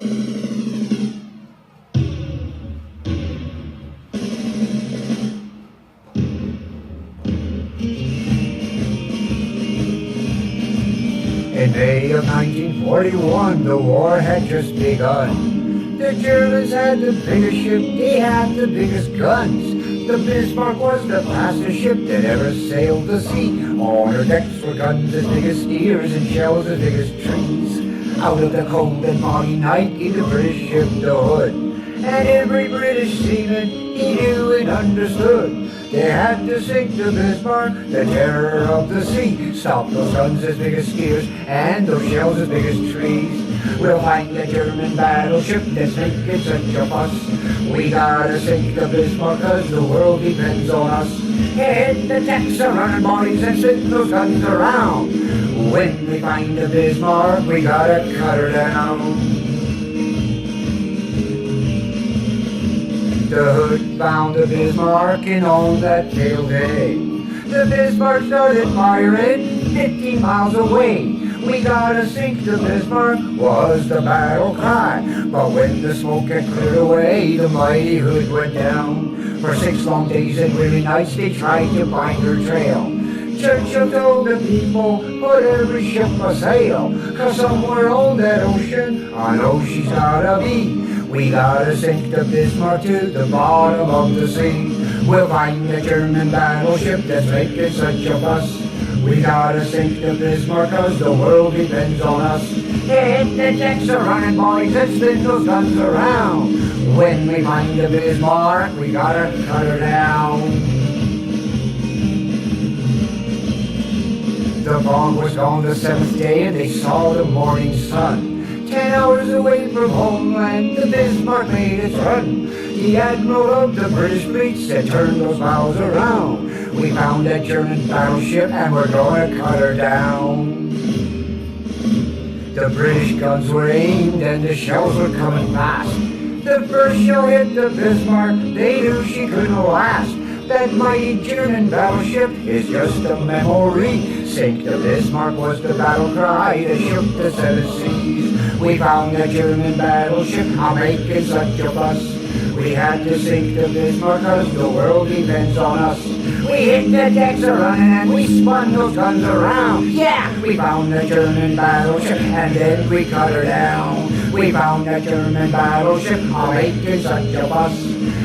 In May of 1941, the war had just begun. The Germans had the biggest ship, they had the biggest guns. The Bismark was the fastest ship that ever sailed the sea. On her decks were guns as big as steers and shells as big as trees. Out of the cold and foggy night came the British ship the Hood. And every British seaman, he knew and understood. They had to sink the Bismarck, the terror of the sea. Stop those guns as big as spears and those shells as big as trees. We'll find the German battleship that's making such a fuss. We gotta sink the Bismarck 'cause the world depends on us. Hit the decks are running boys and send those guns around. When we find the Bismarck, we gotta cut her down. The Hood found the Bismarck and on that fatal day, the Bismarck started firing 15 miles away. We gotta sink the Bismarck was the battle cry. But when the smoke had cleared away, the mighty Hood went down. For 6 long days and weary nights they tried to find her trail. Churchill told the people, put every ship a sail, 'cause somewhere on that ocean, I know she's gotta be. We gotta sink the Bismarck to the bottom of the sea. We'll find the German battleship that's making such a fuss. We gotta sink the Bismarck 'cause the world depends on us. Hit the decks are running boys and spin those guns around. When we find the Bismarck, we gotta cut her down. The bomb was gone the 7th day and they saw the morning sun. 10 hours away from homeland, the Bismarck made its run. The admiral of the British fleet said, turn those bows around. We found that German battleship and we're gonna cut her down. The British guns were aimed and the shells were coming fast. The first shell hit the Bismarck, they knew she couldn't last. That mighty German battleship is just a memory. Sink the Bismarck was the battle cry that shook the 7 seas. We found the German battleship, I'm making such a fuss. We had to sink the Bismarck 'cause the world depends on us. We hit the decks a running and we spun those guns around. Yeah, we found the German battleship and then we cut her down. We found the German battleship, I'm making such a fuss.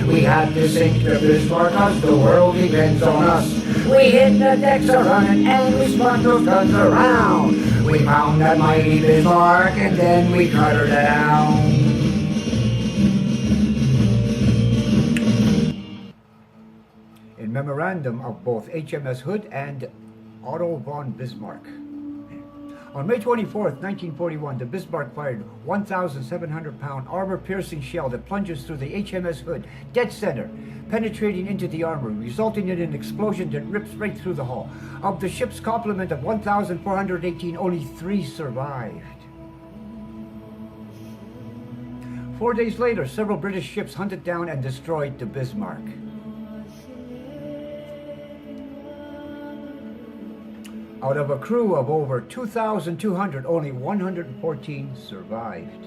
We had to sink the Bismarck 'cause the world depends on us. We hit the decks a running and we spun those guns around. We found that mighty Bismarck and then we cut her down. In memorandum of both HMS Hood and Otto von Bismarck. On May 24th, 1941, the Bismarck fired 1,700-pound armor-piercing shell that plunges through the HMS Hood dead center, penetrating into the armor, resulting in an explosion that rips right through the hull. Of the ship's complement of 1,418, only 3 survived. 4 days later, several British ships hunted down and destroyed the Bismarck. Out of a crew of over 2,200, only 114 survived.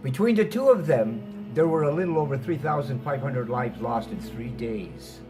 Between the two of them, there were a little over 3,500 lives lost in 3 days.